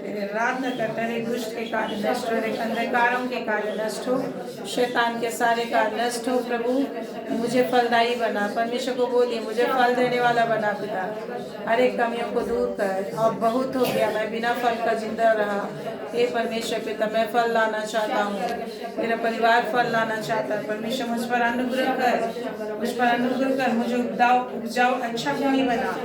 तेरे आराधना करता है, दुष्ट के कार्य नष्ट हो, अंधकारों के कार्य नष्ट हो, शैतान के सारे कार्य नष्ट हो। प्रभु मुझे फलदायी बना, परमेश्वर को बोलिए मुझे फल देने वाला बना पिता। हर एक कमियों को दूर कर। और बहुत हो गया मैं बिना फल का जिंदा रहा। हे परमेश्वर पिता, मैं फल लाना चाहता हूँ, मेरा परिवार फल लाना चाहता है। परमेश्वर मुझ पर अनुग्रह कर, मुझ पर अनुग्रह कर, मुझे उपजाऊ अच्छा भूमि बना।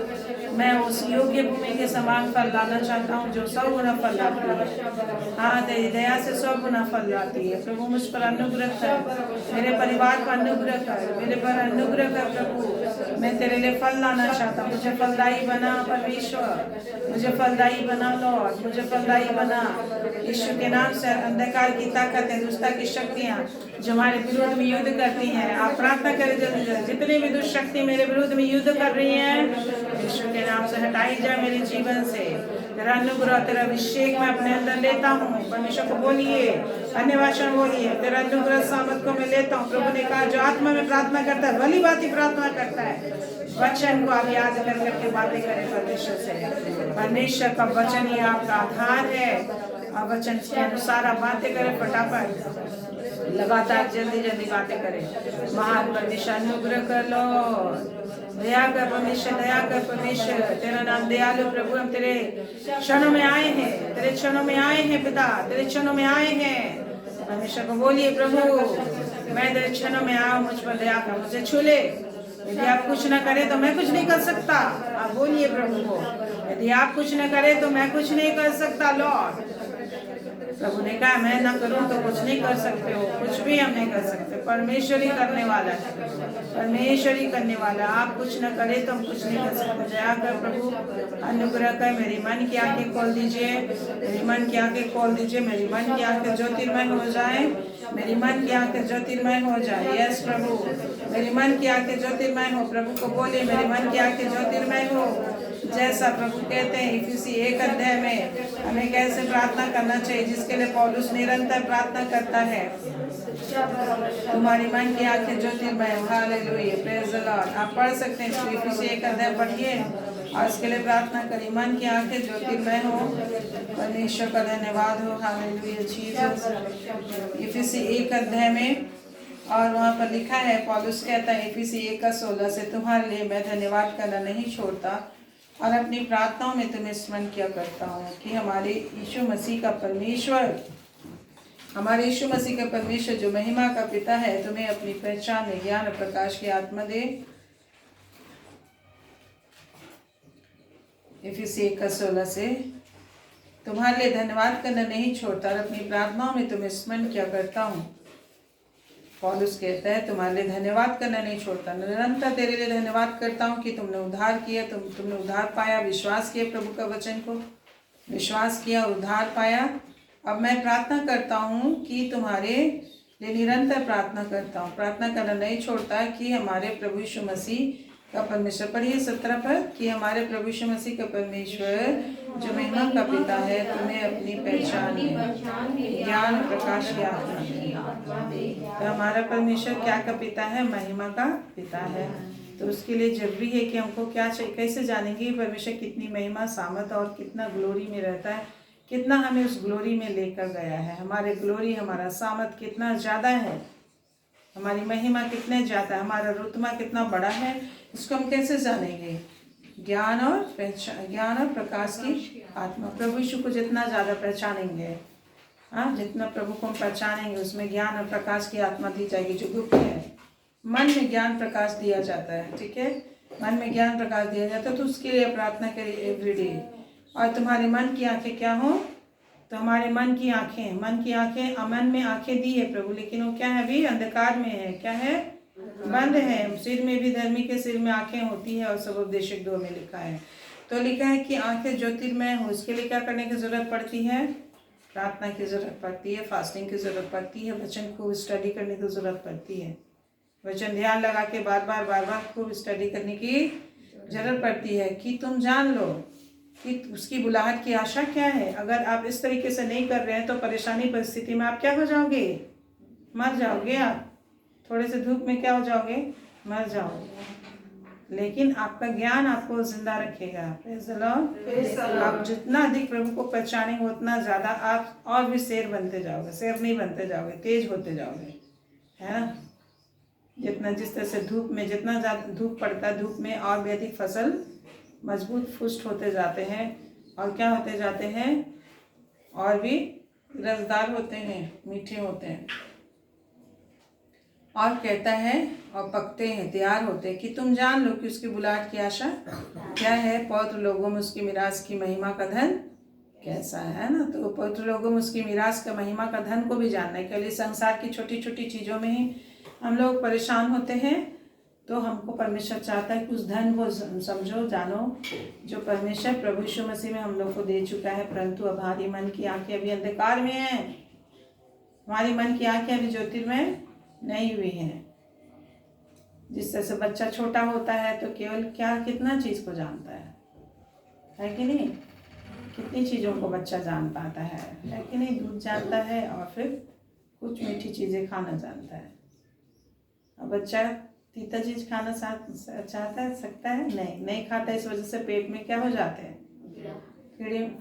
मैं उस योग्य भूमि के समान फल लाना चाहता हूँ जो 100 गुना फल लाती है। हाँ, तेरी दया से 100 गुना फल लाती है। प्रभु मुझ पर अनुग्रह कर, मेरे परिवार पर अनुग्रह कर, मेरे पर अनुग्रह कर। प्रभु मैं तेरे लिए फल लाना चाहता हूँ, मुझे फलदायी बना परमेश्वर, मुझे फलदायी बना लॉर्ड, मुझे फलदायी बना। यीशु के नाम से अंधकार की ताकतें, दुष्टता की शक्तियाँ जो हमारे विरोध में युद्ध करती हैं, आप प्रार्थना करें जल्दी जल्दी। जितनी भी दुष्ट शक्ति मेरे विरोध में युद्ध कर रही हैं, यीशु के नाम से हटाई जाए मेरे जीवन से। तेरा अनुग्रह, तेरा अभिषेक मैं अपने अंदर लेता हूँ। परमेश्वर को बोलिए, अन्य भाषा बोलिए, तेरा अनुग्रह सामर्थ को मैं लेता हूँ। प्रभु ने कहा जो आत्मा में प्रार्थना करता है भली बात ही प्रार्थना करता है। वचन को आप याद कर करके बातें करें परमेश्वर से। परमेश्वर का वचन ही आपका आधार है, और वचन के अनुसार आप बातें करें। फटाफट लगातार जल्दी जल्दी बातें करें। महान परमेश्वर अनुग्रह कर लो, दया कर परमेश्वर, दया कर परमेश्वर। तेरा नाम दयालु प्रभु, हम तेरे क्षणों में आए हैं, तेरे क्षणों में आए हैं पिता, तेरे क्षणों में आए हैं। परमेश्वर को बोलिए प्रभु मैं तेरे क्षणों में आया, मुझ पर दया कर, मुझे छू ले। यदि आप कुछ न करें तो मैं कुछ नहीं कर सकता। आप बोलिए प्रभु को, यदि आप कुछ न करें तो मैं कुछ नहीं कर सकता लॉर्ड। प्रभु ने कहा मैं ना करूं तो कुछ नहीं कर सकते हो, कुछ भी हम नहीं कर सकते। परमेश्वर ही करने वाला है, परमेश्वर ही करने वाला। आप कुछ न करें तो हम कुछ नहीं कर सकते। दया कर प्रभु, अनुग्रह कर। मेरी मन की आंखें खोल दीजिए, मेरी मन की आंखें खोल दीजिए, मेरी मन की आंखें ज्योतिर्मय हो जाए, मेरी मन की आंखें ज्योतिर्मय हो जाए। यस प्रभु, मेरी मन की आंखें ज्योतिर्मय हो। प्रभु को बोलिए मेरी मन की आंखें ज्योतिर्मय हो। जैसा प्रभु कहते हैं इफिसी 1 अध्याय में हमें कैसे प्रार्थना करना चाहिए, जिसके लिए पौलुस निरंतर प्रार्थना करता है। तुम्हारी मन की आंखें ज्योतिर्मय हो। Hallelujah, praise the Lord. आप पढ़ सकते हैं इसको, इफिसी 1 अध्याय पढ़िए और इसके लिए प्रार्थना करिए। मन की आंखें ज्योतिर्मय हो, परमेश्वर का धन्यवाद हो। Hallelujah Jesus. इफिसी 1 अध्याय में और वहाँ पर लिखा है, पौलुस कहता है इफिसी 1:16 से, तुम्हारे लिए मैं धन्यवाद करना नहीं छोड़ता और अपनी प्रार्थनाओं में तुम्हें स्मरण किया करता हूँ कि हमारे यीशु मसीह का परमेश्वर, हमारे यीशु मसीह का परमेश्वर जो महिमा का पिता है, तुम्हें अपनी पहचान में ज्ञान और प्रकाश की आत्मा दे। इफिसी 1:16 से, तुम्हारे लिए धन्यवाद करना नहीं छोड़ता और अपनी प्रार्थनाओं में तुम्हें स्मरण किया करता हूँ। पौलुस कहता है तुम्हारे लिए धन्यवाद करना नहीं छोड़ता, निरंतर तेरे लिए धन्यवाद करता हूँ कि तुमने उद्धार किया, तुमने उद्धार पाया, विश्वास किया, प्रभु का वचन को विश्वास किया और उद्धार पाया। अब मैं प्रार्थना करता हूँ कि तुम्हारे लिए निरंतर प्रार्थना करता हूँ, प्रार्थना करना नहीं छोड़ता कि हमारे प्रभु यीशु मसीह का परमेश्वर, पढ़िए 17 पर, कि हमारे प्रभु यीशु मसीह का परमेश्वर जो महिमा का पिता है तुम्हें अपनी पहचान में ज्ञान प्रकाश की आत्मा दे। तो हमारा परमेश्वर क्या का पिता है? महिमा का पिता है। तो उसके लिए जरूरी है कि हमको क्या चाहिए, कैसे जानेंगे परमेश्वर कितनी महिमा सामर्थ और कितना ग्लोरी में रहता है, कितना हमें उस ग्लोरी में लेकर गया है। हमारे ग्लोरी, हमारा सामर्थ कितना ज़्यादा है, हमारी महिमा कितने ज़्यादा, हमारा रुतबा कितना बड़ा है, इसको हम कैसे जानेंगे? ज्ञान और पहचान, ज्ञान और प्रकाश की आत्मा। प्रभु यीशु को जितना ज़्यादा पहचानेंगे, हाँ, जितना प्रभु को हम पहचानेंगे, उसमें ज्ञान और प्रकाश की आत्मा दी जाएगी जो गुप्त है। मन में ज्ञान प्रकाश दिया जाता है, ठीक है, मन में ज्ञान प्रकाश दिया जाता है। तो उसके लिए प्रार्थना करिए एवरीडे। और तुम्हारे मन की आंखें क्या हो? तो हमारे मन की आंखें, मन की आंखें, मन में आंखें दी है प्रभु, लेकिन वो क्या है? अभी अंधकार में है। क्या है? बंद है। सिर में भी, धर्मी के सिर में आंखें होती है, और सब उपदेशक 2 में लिखा है। तो लिखा है कि आंखें ज्योतिर्मय हो। इसके लिए क्या करने की जरूरत पड़ती है? प्रार्थना की जरूरत पड़ती है, फास्टिंग की जरूरत पड़ती है, वचन खूब स्टडी करने की जरूरत पड़ती है, वचन ध्यान लगा के बार बार खूब स्टडी करने की जरूरत पड़ती है कि तुम जान लो कि उसकी बुलाहट की आशा क्या है। अगर आप इस तरीके से नहीं कर रहे हैं तो परेशानी परिस्थिति में आप क्या हो जाओगे? मर जाओगे। आप थोड़े से धूप में क्या हो जाओगे? मर जाओगे। लेकिन आपका ज्ञान आपको जिंदा रखेगा। Praise the Lord. आप जितना अधिक प्रभु को पहचानेंगे उतना ज़्यादा आप और भी शेर बनते जाओगे, शेर नहीं बनते जाओगे, तेज होते जाओगे, है ना। जितना जिस तरह से धूप में जितना ज़्यादा धूप पड़ता है, धूप में और भी अधिक फसल मजबूत पुष्ट होते जाते हैं और क्या होते जाते हैं, और भी रसदार होते हैं, मीठे होते हैं। और कहता है और पकते हैं, तैयार होते हैं कि तुम जान लो कि उसकी बुलाहट की आशा क्या है, पवित्र लोगों में उसकी मिरास की महिमा का धन कैसा है ना। तो पवित्र लोगों में उसकी मिरास का महिमा का धन को भी जानना है। केवल संसार की छोटी छोटी चीज़ों में ही हम लोग परेशान होते हैं। तो हमको परमेश्वर चाहता है कि उस धन को समझो, जानो, जो परमेश्वर प्रभु यीशु मसीह में हम लोग को दे चुका है। परंतु अब हमारी मन की आंखें अभी अंधकार में हैं, हमारी मन की आंखें अभी ज्योतिर्मय नहीं हुई हैं। जिस तरह से बच्चा छोटा होता है तो केवल क्या कितना चीज़ को जानता है कि नहीं, कितनी चीज़ों को बच्चा जान पाता है कि नहीं। दूध जानता है और फिर कुछ मीठी चीज़ें खाना जानता है। अब बच्चा तीता चीज़ खाना चाहता है, सकता है, नहीं खाता। इस वजह से पेट में क्या हो जाते हैं,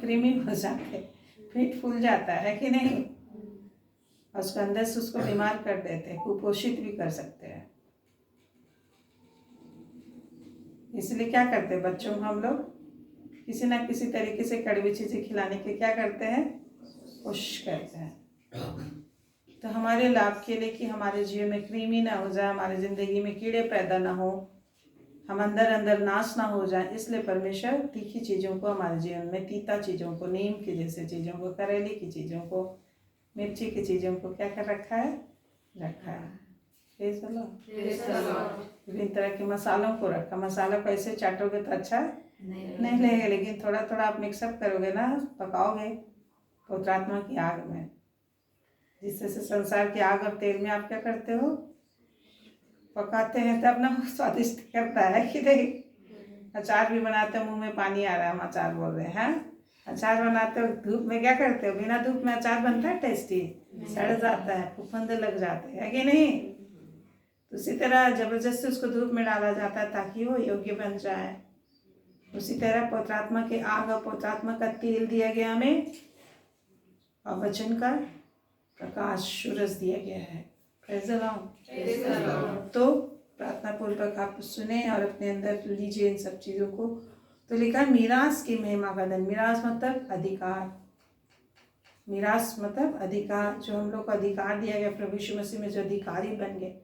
कृमि हो जाते हैं, पेट फूल जाता है कि नहीं, और उसके अंदर से उसको बीमार कर देते हैं, कुपोषित भी कर सकते हैं। इसलिए क्या करते हैं, बच्चों को हम लोग किसी ना किसी तरीके से कड़वी चीज़ें खिलाने के क्या करते हैं, कोशिश करते हैं। तो हमारे लाभ के लिए कि हमारे जीवन में कृमि ना हो जाए, हमारी ज़िंदगी में कीड़े पैदा ना हो, हम अंदर अंदर नाश ना हो जाए, इसलिए परमेश्वर तीखी चीज़ों को हमारे जीवन में, तीता चीज़ों को, नीम की जैसे चीज़ों को, करेले की चीज़ों को, मिर्ची की चीज़ों को क्या कर रखा है, विभिन्न तरह के मसालों को रखा। मसाला को ऐसे चाटोगे तो अच्छा नहीं लगेगा, लेकिन थोड़ा थोड़ा आप मिक्सअप करोगे ना, पकाओगे पवित्र आत्मा की आग में। जिससे से संसार की आग और तेल में आप क्या करते हो, पकाते हैं तो अपना स्वादिष्ट करता है कि नहीं। अचार भी बनाते हो, मुंह में पानी आ रहा है, हम अचार बोल रहे हैं। अचार बनाते हो धूप में, क्या करते हो, बिना धूप में अचार बनता है टेस्टी, सड़ जाता है, फफूंद लग जाते हैं कि नहीं। तो उसी तरह जबरदस्ती उसको धूप में डाला जाता है ताकि वो योग्य बन जाए। उसी तरह पवित्र आत्मा के आग और पवित्र आत्मा का तेल दिया गया हमें, और वचन का प्रकाश, सूरज दिया गया है। Praise the Lord. तो प्रार्थना पूर्वक आप सुने और अपने अंदर लीजिए इन सब चीज़ों को। तो लिखा मीरास की महिमा का धन। मीरास मतलब अधिकार, मीरास मतलब अधिकार, जो हम लोग को अधिकार दिया गया प्रभु यीशु मसीह में, जो अधिकारी बन गए,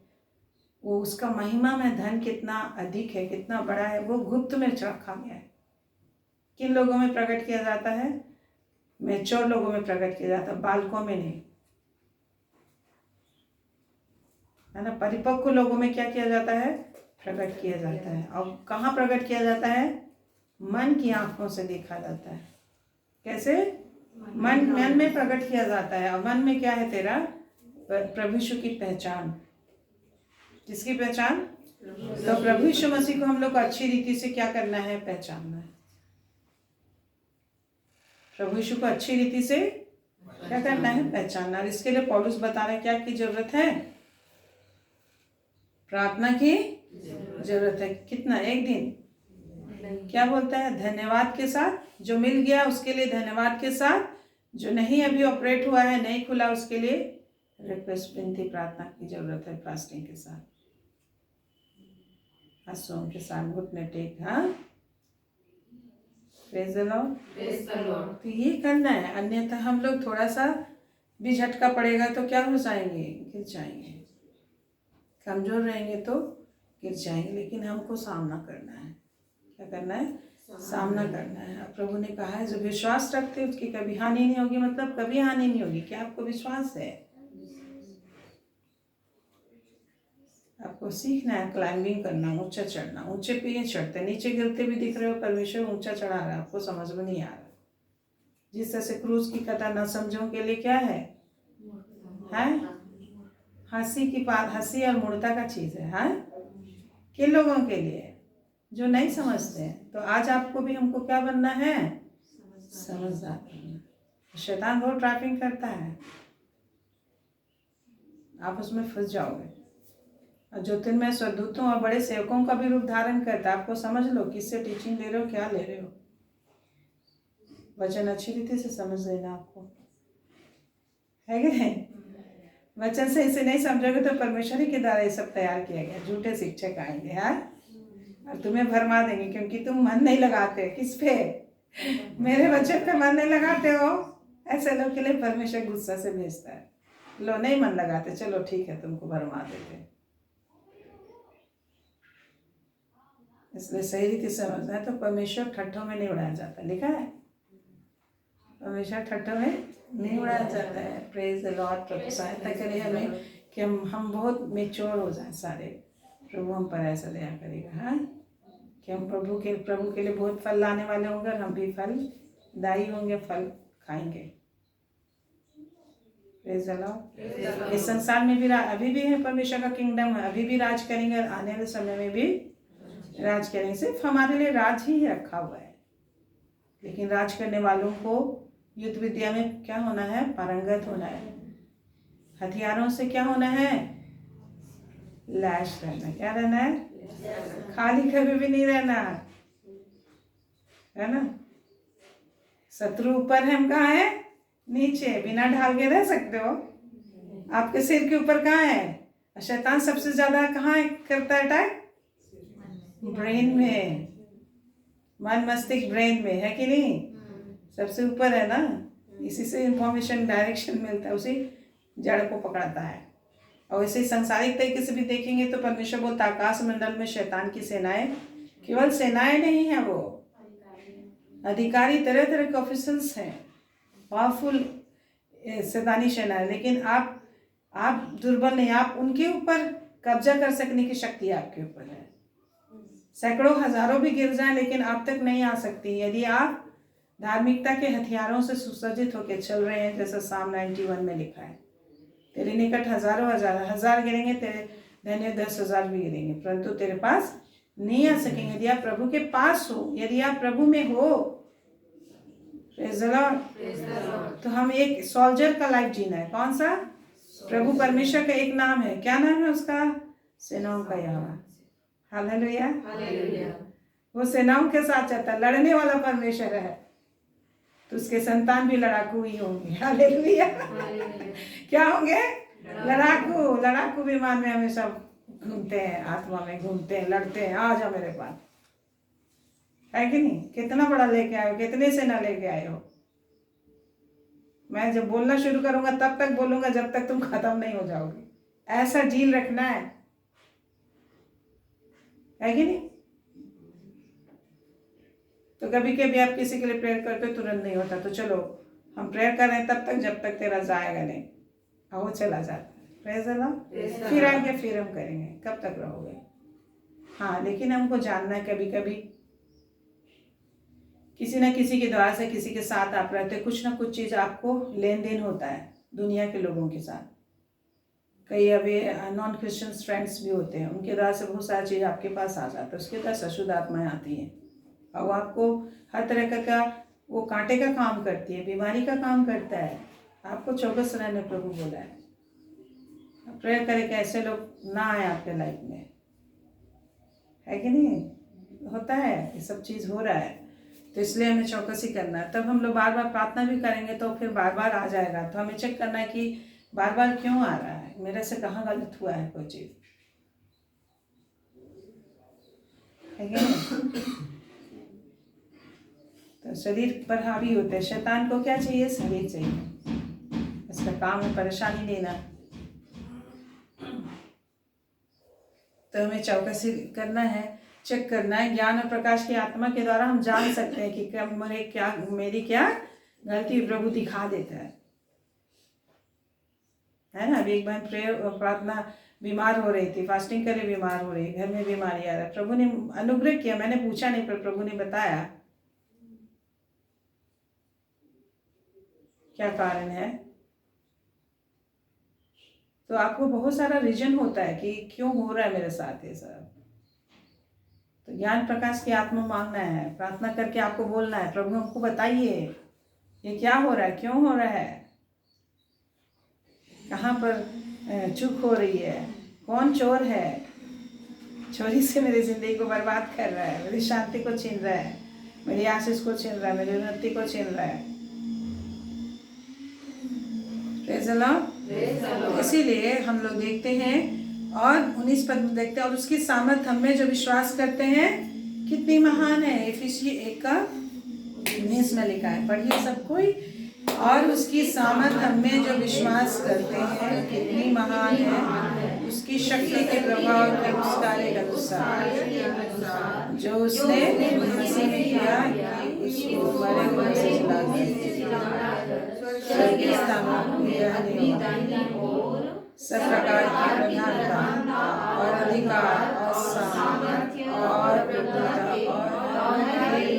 वो उसका महिमा में धन कितना अधिक है, कितना बड़ा है, वो गुप्त में रखा गया है। किन लोगों में प्रकट किया जाता है, मैच्योर लोगों में प्रकट किया जाता है, बालकों में नहीं, है ना। परिपक्व लोगों में क्या किया जाता है, प्रकट किया जाता है। और कहाँ प्रकट किया जाता है, मन की आंखों से देखा जाता है। कैसे, मन में प्रकट किया जाता है। और मन में क्या है तेरा, प्रभु यीशु की पहचान। किसकी पहचान, तो प्रभु यीशु मसीह को हम लोग को अच्छी रीति से क्या करना है, पहचानना है। प्रभु यीशु को अच्छी रीति से क्या करना है, पहचानना। और इसके लिए पौलुस बता रहे क्या की जरूरत है, प्रार्थना की जरूरत है। कितना, एक दिन, क्या बोलता है, धन्यवाद के साथ। जो मिल गया उसके लिए धन्यवाद के साथ, जो नहीं अभी ऑपरेट हुआ है, नहीं खुला, उसके लिए रिक्वेस्ट, विनती, प्रार्थना की जरूरत है। फास्टिंग के साथ, आंसुओं के साथ, घुटने टेक, हाँ, प्रेज़ द लॉर्ड। तो ये करना है, अन्यथा हम लोग थोड़ा सा भी झटका पड़ेगा तो क्या हो जाएंगे, गिर जाएंगे, कमजोर रहेंगे तो गिर जाएंगे। लेकिन हमको सामना करना है, क्या करना है, सामना करना है। और प्रभु ने कहा है जो विश्वास रखते हैं उसकी कभी हानि नहीं होगी। मतलब कभी हानि नहीं होगी। क्या आपको विश्वास है, आपको सीखना है क्लाइंबिंग करना, ऊंचा चढ़ना। ऊंचे पे चढ़ते, नीचे गिरते भी दिख रहे हो, परमेश्वर ऊंचा चढ़ा रहा है, आपको समझ में नहीं आ रहा। जिस तरह से क्रूज की कथा न समझों के लिए क्या है, हंसी की बात, हंसी और मूर्ता का चीज है, हाँ, किन लोगों के लिए, जो नहीं समझते हैं। तो आज आपको भी हमको क्या बनना है, समझदार बनना। शैतान बहुत ट्रैपिंग करता है, आप उसमें फंस जाओगे। और ज्योतिर्मय स्वदूतों और बड़े सेवकों का भी रूप धारण करता है। आपको समझ लो किससे टीचिंग ले रहे हो, क्या ले रहे हो। वचन अच्छी रीति से समझ लेना आपको, है कि नहीं। वचन से इसे नहीं समझोगे तो परमेश्वर ही के द्वारा ये सब तैयार किया गया। झूठे शिक्षक आएंगे यार और तुम्हें भरमा देंगे, क्योंकि तुम मन नहीं लगाते। किस पे? मेरे वचन पे मन नहीं लगाते हो। ऐसे लोग के लिए परमेश्वर गुस्सा से भेजता है। लो नहीं मन लगाते, चलो ठीक है, तुमको भरमा देते। इसलिए सही रीति समझना है। तो परमेश्वर ठट्ठों में नहीं उड़ाया जाता, लिखा है परमेश्वर ठट्ठों में नहीं उड़ाया जाता है। Praise the Lord. प्रभु सहायता करे हमें कि हम बहुत मेच्योर हो जाएं सारे। प्रभु हम पर ऐसा दया करेगा, हाँ, कि हम प्रभु के लिए बहुत फल लाने वाले होंगे और हम भी फल दाई होंगे, फल खाएंगे। Praise the Lord. इस संसार में भी अभी भी है परमेश्वर का किंगडम है, अभी भी राज करेंगे और आने वाले समय में भी राज करेंगे। सिर्फ हमारे लिए राज ही रखा हुआ है, लेकिन राज करने वालों को युद्ध विद्या में क्या होना है? पारंगत होना है। हथियारों से क्या होना है? लैश रहना। क्या रहना है? खाली कभी भी नहीं रहना, है ना। शत्रु ऊपर है, हम कहाँ है? नीचे। बिना ढाल के रह सकते हो? आपके सिर के ऊपर कहाँ है? शैतान सबसे ज्यादा कहाँ करता है अटैक? ब्रेन में, मन मस्तिष्क ब्रेन में, है कि नहीं? सबसे ऊपर है ना। इसी से इंफॉर्मेशन डायरेक्शन मिलता है, उसी जड़ को पकड़ता है। और इसे सांसारिक तरीके से भी देखेंगे तो परमेश्वर बोलता आकाश मंडल में शैतान की सेनाएं, केवल सेनाएं नहीं है, वो अधिकारी, तरह तरह के ऑफिसर्स हैं, पावरफुल शैतानी सेना। लेकिन आप दुर्बल नहीं, आप उनके ऊपर कब्जा कर सकने की शक्ति आपके ऊपर है। सैकड़ों हजारों भी गिर जाएं लेकिन आप तक नहीं आ सकती, यदि आप धार्मिकता के हथियारों से सुसज्जित होकर चल रहे हैं। जैसा साम 91 में लिखा है, तेरे निकट हजारों हजार गिरेंगे, तेरे धन्य 10,000 भी गिरेंगे, परंतु तेरे पास नहीं आ सकेंगे। यदि आप प्रभु के पास हो, यदि आप प्रभु में हो, तो हम एक सोल्जर का लाइफ जीना है। कौन सा? प्रभु परमेश्वर का एक नाम है, क्या नाम है उसका? सेनाओं का यहोवा। हालेलुया। वो सेनाओं के साथ चलता, लड़ने वाला परमेश्वर है, तो उसके संतान भी लड़ाकू ही होंगे। हालेलुया। क्या होंगे? लड़ाकू विमान में हमेशा घूमते हैं, आत्मा में घूमते हैं, लड़ते हैं। आ जाओ मेरे पास, है कि नहीं? कितना बड़ा लेके आए हो, कितने सेना लेके आए हो। मैं जब बोलना शुरू करूंगा तब तक बोलूंगा जब तक तुम खत्म नहीं हो जाओगे। ऐसा जील रखना है कि नहीं? तो कभी कभी आप किसी के लिए प्रेयर करते हो, तुरंत नहीं होता, तो चलो हम प्रेयर कर रहे हैं तब तक जब तक तेरा जाएगा नहीं, और वो चला जाता है। प्रेयर चला, फिर आएंगे, फिर हम करेंगे। कब तक रहोगे? हाँ, लेकिन हमको जानना है कभी कभी किसी न किसी के द्वारा से किसी के साथ आप रहते, कुछ ना कुछ चीज़ आपको लेन देन होता है दुनिया के लोगों के साथ। कई अभी नॉन क्रिश्चियन फ्रेंड्स भी होते हैं, उनके द्वारा से बहुत सारी चीज़ आपके पास आ जाता है। उसके द्वारा अशुद्ध आत्माएं आती हैं और वो आपको हर तरह का वो कांटे का काम करती है, बीमारी का काम करता है। आपको चौकस रहने प्रभु बोला है। प्रेयर करें कि ऐसे लोग ना आए आपके लाइफ में, है कि नहीं? होता है, ये सब चीज़ हो रहा है, तो इसलिए हमें चौकसी करना है। तब हम लोग बार बार प्रार्थना भी करेंगे तो फिर बार बार आ जाएगा, तो हमें चेक करना है कि बार बार क्यों आ रहा है, मेरे से कहाँ गलत हुआ है कोई चीज़, है कि नहीं? तो शरीर पर हावी होते हैं। शैतान को क्या चाहिए? शरीर चाहिए, इसका काम है परेशानी देना। तो हमें चौकसी करना है, चेक करना है। ज्ञान और प्रकाश की आत्मा के द्वारा हम जान सकते हैं कि मेरी क्या गलती प्रभु दिखा देता है ना। अभी एक बार प्रेयर प्रार्थना, बीमार हो रही थी, फास्टिंग करे बीमार हो रही, घर में बीमारी आ रहा है, प्रभु ने अनुग्रह किया। मैंने पूछा नहीं, पर प्रभु ने बताया क्या कारण है। तो आपको बहुत सारा रीजन होता है कि क्यों हो रहा है मेरे साथ ये सब। तो ज्ञान प्रकाश की आत्मा मांगना है, प्रार्थना करके आपको बोलना है, प्रभु हमको बताइए ये क्या हो रहा है, क्यों हो रहा है, कहाँ पर चूक हो रही है, कौन चोर है? चोरी से मेरी ज़िंदगी को बर्बाद कर रहा है, मेरी शांति को छीन रहा है, मेरी आशीष को छीन रहा है, मेरी उन्नति को छीन रहा है। इसीलिए हम लोग देखते हैं और 19 पद में देखते हैं, और उसकी सामर्थ हम में जो विश्वास करते हैं कितनी महान है। इफिसियों 1:19 में लिखा है, पढ़िए सब कोई। और उसकी सामर्थ हम में जो विश्वास करते हैं कितनी महान है, उसकी शक्ति के प्रभाव के उस कार्य के अनुसार जो उसने मसीह में किया कि उसको मरे हुए से जिला स्वर्गीय स्थानों सब प्रकार की प्रधानता और अधिकार और सामर्थ्य और प्रभुता और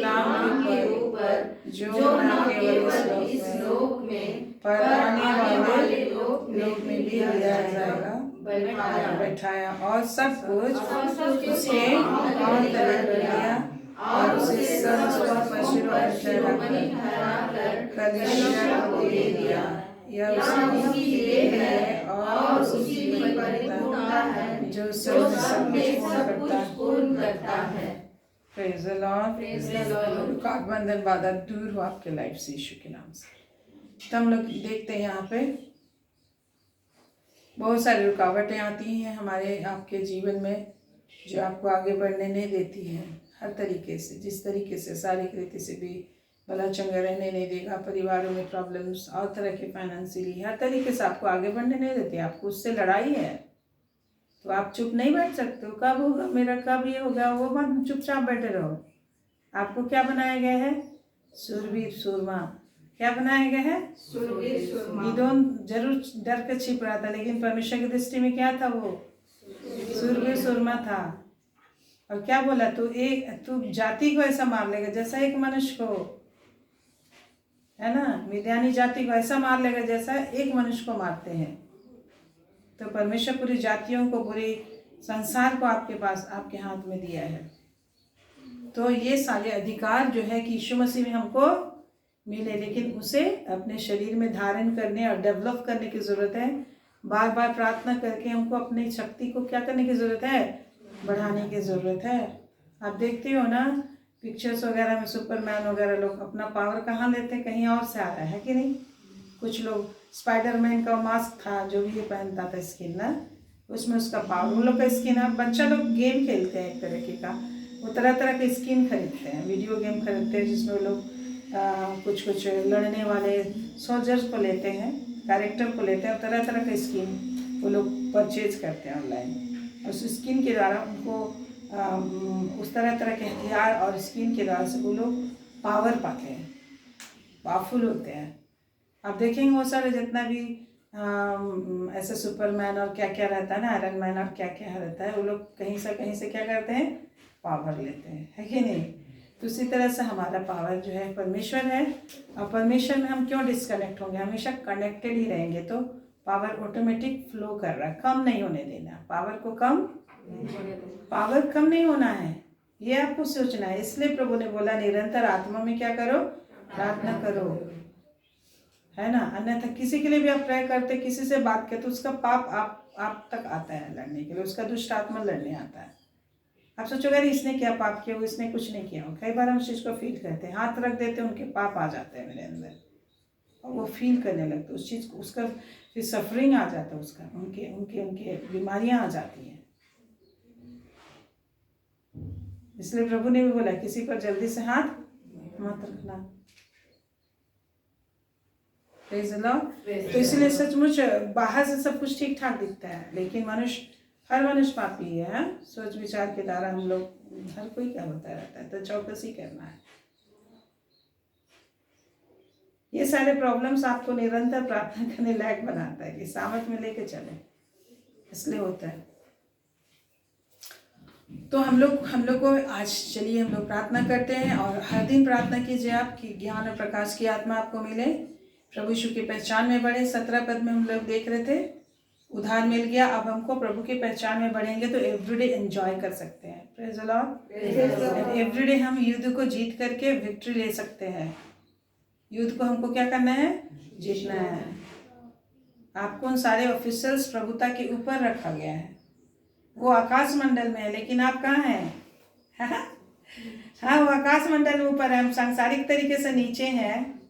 नाम के ऊपर जो न केवल इस लोक में पर आने वाले लोक में भी दिया जाएगा, बैठाया और सब कुछ उसके और तरह कर दिया और उसे कलीसिया को दे दिया। यह उसकी देन है और उसी में परिपूर्णता है जो सब कुछ पूर्ण करता है। Praise the Lord. रुकावट बंधन बाधा दूर हो आपके लाइफ से यीशु के नाम से। तो हम लोग देखते हैं यहाँ पे बहुत सारी रुकावटें आती हैं हमारे आपके जीवन में जो आपको आगे बढ़ने नहीं देती हैं। हर तरीके से, जिस तरीके से शारीरिक रीति से भी भला चंगा रहने नहीं देगा, परिवारों में प्रॉब्लम्स और तरह के फाइनेंशियली हर तरीके से आपको आगे बढ़ने नहीं देती। आपको उससे लड़ाई है तो आप चुप नहीं बैठ सकते हो। कब होगा मेरा, कब ये होगा, वो मत चुपचाप बैठे रहो। आपको क्या बनाया गया है? सूरवीर सूरमा। क्या बनाया गया है? सूरवीर सूरमा। गिदोन जरूर डर के छिप रहा था, लेकिन परमेश्वर की दृष्टि में क्या था? वो सूरवीर सूरमा था। और क्या बोला? तू जाति को ऐसा मार लेगा जैसा एक मनुष्य को, है ना, मिद्यानी जाति को ऐसा मार लेगा जैसा एक मनुष्य को मारते हैं। तो परमेश्वर पूरी जातियों को, पूरी संसार को आपके पास, आपके हाथ में दिया है। तो ये सारे अधिकार जो है कि यीशु मसीह में हमको मिले, लेकिन उसे अपने शरीर में धारण करने और डेवलप करने की ज़रूरत है। बार बार प्रार्थना करके हमको अपनी शक्ति को क्या करने की ज़रूरत है? बढ़ाने की ज़रूरत है। आप देखते हो ना पिक्चर्स वगैरह में सुपरमैन वगैरह लोग अपना पावर कहाँ लेते हैं? कहीं और से आ रहा है कि नहीं? कुछ लोग स्पाइडरमैन का मास्क था जो भी ये पहनता था स्किन ना, उसमें उसका पावर, उन लोग का स्किन। अब बच्चा लोग गेम खेलते हैं एक तरीके का, वो तरह तरह के स्किन खरीदते हैं, वीडियो गेम खरीदते हैं जिसमें वो लोग कुछ कुछ लड़ने वाले सोल्जर्स को लेते हैं, कैरेक्टर को लेते हैं और तरह तरह के स्किन वो लोग परचेज करते हैं ऑनलाइन। और उस स्किन के द्वारा उनको उस तरह तरह के हथियार और स्किन के द्वारा से वो लोग पावर पाते हैं, पावरफुल होते हैं। आप देखेंगे वो सारे जितना भी ऐसे सुपरमैन और क्या क्या रहता है ना, आयरन मैन और क्या क्या रहता है, वो लोग कहीं से क्या करते हैं? पावर लेते हैं, है कि नहीं? तो उसी तरह से हमारा पावर जो है परमेश्वर है। और परमेश्वर में हम क्यों डिस्कनेक्ट होंगे? हमेशा कनेक्टेड ही रहेंगे तो पावर ऑटोमेटिक फ्लो कर रहा है। कम नहीं होने देना, पावर को पावर कम नहीं होना है, ये आपको सोचना है। इसलिए प्रभु ने बोला निरंतर आत्मा में क्या करो? प्रार्थना करो, है ना। अन्यथा किसी के लिए भी आप प्रे करते, किसी से बात करते, उसका पाप आप तक आता है लड़ने के लिए, उसका दुष्ट आत्मा लड़ने आता है। आप सोचोगे अरे इसने क्या पाप किया, इसने कुछ नहीं किया। कई बार हम उस चीज़ को फील करते हैं, हाथ रख देते हैं, उनके पाप आ जाते हैं मेरे अंदर और वो फील करने लगते उस चीज़ को, उसका फिर सफरिंग आ जाता है, उसका उनके उनके उनके बीमारियां आ जाती हैं। इसलिए प्रभु ने भी बोला किसी पर जल्दी से हाथ मत रखना। तो इसलिए सचमुच बाहर से सब कुछ ठीक ठाक दिखता है, लेकिन हर मनुष्य पापी है। सोच विचार के द्वारा हम लोग हर कोई क्या होता रहता है, तो चौकसी करना है। ये सारे प्रॉब्लम्स आपको निरंतर प्रार्थना करने लायक बनाता है कि सामर्थ में लेके चले, इसलिए होता है। तो हम लोग को आज चलिए हम लोग प्रार्थना करते हैं और हर दिन प्रार्थना कीजिए आप कि ज्ञान और प्रकाश की आत्मा आपको मिले, प्रभु यीशु की पहचान में बढ़े। 17 पद में हम लोग देख रहे थे उधार मिल गया, अब हमको प्रभु की पहचान में बढ़ेंगे तो एवरीडे एंजॉय कर सकते हैं। Praise the Lord. एवरीडे हम युद्ध को जीत करके विक्ट्री ले सकते हैं। युद्ध को हमको क्या करना है? जीतना है। आपको उन सारे ऑफिसर्स प्रभुता के ऊपर रखा गया है, वो आकाश मंडल में है, लेकिन आप कहाँ हैं? हाँ, वो आकाश मंडल में ऊपर है, हम सांसारिक तरीके से नीचे हैं,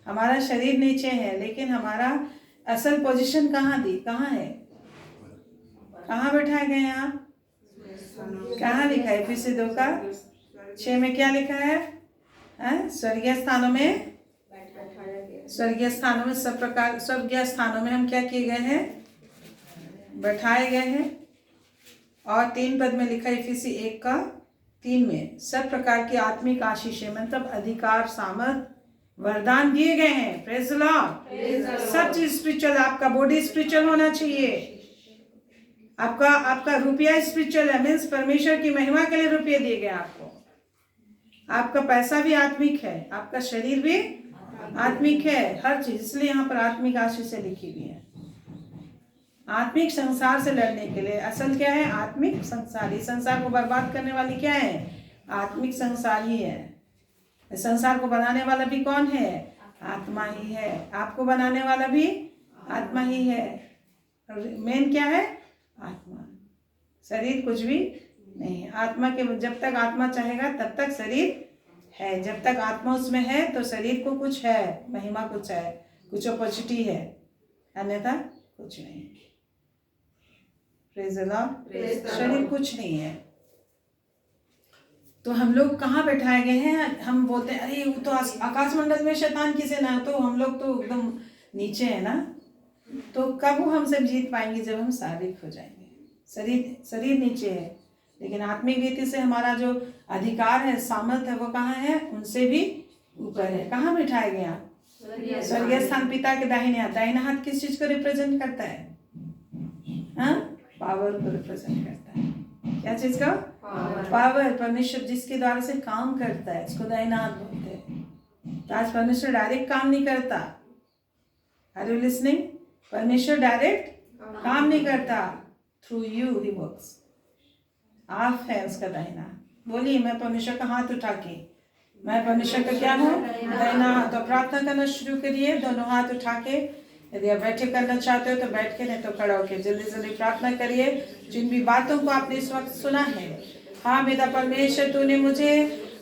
हमारा शरीर नीचे है, लेकिन हमारा असल पोजीशन कहाँ है? कहाँ बैठाए गए हैं आप? कहाँ लिखा है? Efeसी 2:6 में क्या लिखा है? स्वर्गीय स्थानों में सब प्रकार स्वर्गीय स्थानों में हम क्या किए गए हैं? बैठाए गए हैं। और 3 पद में लिखा है Efeसी 1:3 में सब प्रकार की आत्मिक आशीषें, मतलब अधिकार, सामर्थ, वरदान दिए गए हैं। Praise the Lord. सब चीज स्पिरिचुअल, आपका बॉडी स्पिरिचुअल होना चाहिए, आपका रुपया स्पिरिचुअल है, मीन्स परमेश्वर की महिमा के लिए रुपये दिए गए आपको। आपका पैसा भी आत्मिक है, आपका शरीर भी आत्मिक है, हर चीज। इसलिए यहाँ पर आत्मिक आशीषें लिखी हुई है। आत्मिक संसार से लड़ने के लिए असल क्या है? आत्मिक संसार। इस संसार को बर्बाद करने वाली क्या है? आत्मिक संसार ही है। इस संसार को बनाने वाला भी कौन है? आत्मा ही है। आपको बनाने वाला भी आत्मा ही है। मेन क्या है? आत्मा। शरीर कुछ भी नहीं है। आत्मा के जब तक आत्मा चाहेगा तब तक शरीर है, जब तक आत्मा उसमें है तो शरीर को कुछ है, महिमा कुछ है, कुछ अपॉर्चुनिटी है, अन्यथा कुछ नहीं। Praise the Lord. शरीर कुछ नहीं है। तो हम लोग कहाँ बैठाए गए हैं? हम बोलते हैं अरे वो तो आकाश मंडल में शैतान किसे ना, तो हम लोग तो एकदम नीचे है ना। तो कब वो हमसे जीत पाएंगे? जब हम शारीरिक हो जाएंगे। शरीर नीचे है, लेकिन आत्मिक रीति से हमारा जो अधिकार है, सामर्थ है, वो कहाँ है? उनसे भी ऊपर है। कहाँ बैठाए गए आप? स्वर्गीय स्थान, पिता के दाहिने हाथ। दाहिना हाथ किस चीज को रिप्रेजेंट करता है? पावर को रिप्रेजेंट करता है। क्या चीज का? पावर। परमेश्वर जिसके द्वारा से काम करता है उसको दाहिना हाथ बोलते हैं। तो आज परमेश्वर डायरेक्ट काम नहीं करता। Are you listening? परमेश्वर डायरेक्ट काम नहीं करता, थ्रू यू ही वर्क्स। आप है उसका दाहिना। बोलिए, मैं परमेश्वर का हाथ उठा के, मैं परमेश्वर का क्या हूँ? दाहिना हाथ। तो प्रार्थना करना शुरू करिए, दोनों हाथ उठा के। यदि आप बैठे करना चाहते हो तो बैठ के, नहीं तो खड़ा होकर जल्दी जल्दी प्रार्थना करिए जिन भी बातों को आपने इस वक्त सुना है। हाँ मेरा परमेश्वर, तूने मुझे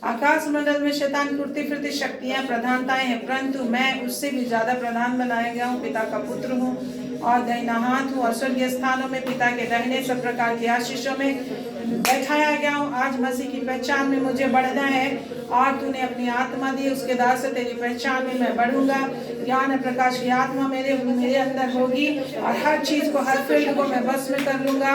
आकाश मंडल में शैतान कुर्ती फिरती शक्तियाँ, प्रधानताएं हैं, परंतु मैं उससे भी ज्यादा प्रधान बनाया गया हूँ। पिता का पुत्र हूँ और दाहिना हाथ हूँ और स्वर्गीय स्थानों में पिता के दाहिने सब प्रकार की आशीषों में बैठाया गया हूँ। आज मसीह की पहचान में मुझे बढ़ना है और तूने अपनी आत्मा दी, उसके द्वारा से तेरी पहचान में मैं बढ़ूंगा। ज्ञान प्रकाश की आत्मा मेरे अंदर होगी और हर चीज को, हर फील्ड को मैं बस में कर लूंगा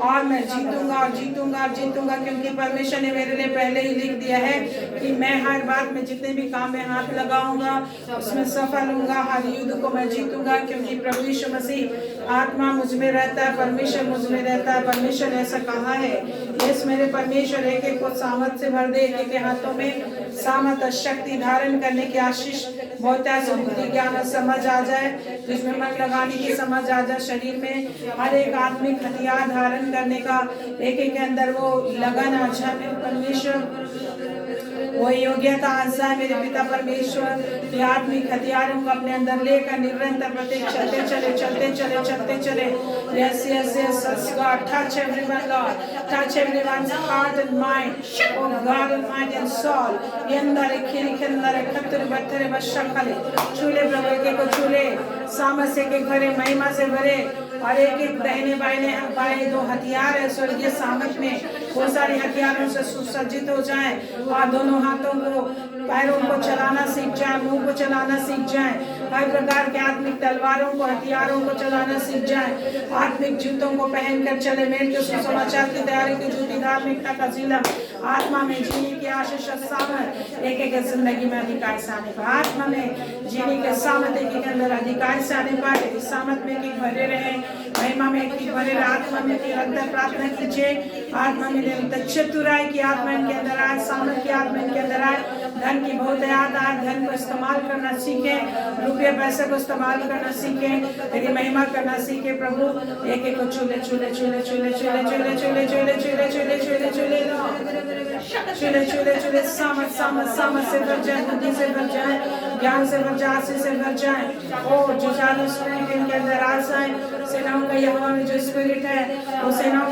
और मैं जीतूंगा और जीतूंगा और जीतूंगा, क्योंकि परमेश्वर ने मेरे लिए पहले ही लिख दिया है कि मैं हर बात में, जितने भी काम में हाथ लगाऊंगा उसमें सफल होऊंगा। हर युद्ध को मैं जीतूंगा, क्योंकि प्रभु यीशु मसीह आत्मा मुझ में रहता है, परमेश्वर मुझ में रहता है। परमेश्वर ऐसा कहा है, यस मेरे परमेश्वर एक एक को सामर्थ से भर दे, एक एक के हाथों में सामर्थ शक्ति धारण करने की आशीष, बहुत ऐसे बुद्धि ज्ञान और समझ आ जाए, जिसमें मन लगाने की समझ आ जाए। शरीर में हर एक आत्मिक हथियार धारण करने का एक एक के अंदर वो लगन आ जाए। मेरे परमेश्वर वो योग्यता आ जाए। मेरे पिता परमेश्वर ये आत्मिक हथियारों को अपने अंदर लेकर निरंतर प्रत्येक चलते चले चलते चले चलते चले। Yes, yes, yes, yes, God, touch everyone, Lord, touch everyone's heart and mind, oh God, and mind and soul. यंदर खिरी खंदर खत्तर बत्तरे बशकले चूले प्रभु के को चूले सामर्थ से के भरे, महिमा से भरे और एक एक दाहिने बाएं दो हथियार है स्वर्गीय सामर्थ में, वो सारे हथियारों से सुसज्जित हो जाए और दोनों हाथों को, पैरों को चलाना सीख जाए, मुंह को चलाना सीख जाए, हर प्रकार के आत्मिक तलवारों को, हथियारों को चलाना सीख जाए, आत्मिक जूतों को पहनकर चले। मेरे के सुसमाचार की तैयारी की जूती, धार्मिकता का जिला, आत्मा में जीने की आशीष और सामर्थ एक एक जिंदगी में अधिकार से आने पर, आत्मा में जीने के सामर्थ एक एक अंदर अधिकार से आने पर, इस सामर्थ में एक भरे रहे, महिमा में एक भरे रहे, आत्मा में निरंतर प्रार्थना कीजिए। आत्मा में निरंतर चतुराई की आत्मा इनके अंदर आए, सामर्थ की आत्मा इनके अंदर आए, धन की बहुत याद आए, धन को इस्तेमाल करना सीखे, रुपये पैसे को इस्तेमाल करना सीखे, तेरी महिमा करना सीखे। प्रभु एक एक को चूले चूले चूले चूले चूले चूले चूले चूले चूले चूले चूले चूले चूले चूले चूले सामर्थ सामर्थ सामर्थ से भर जाए, बुद्धि से भर जाए, ज्ञान से भर जाए, आशीष से भर जाए। ओ जो जानो स्पिरिट इनके अंदर आ जाए, सेनाओं का यहोवा में जो स्पिरिट है वो सेनाओं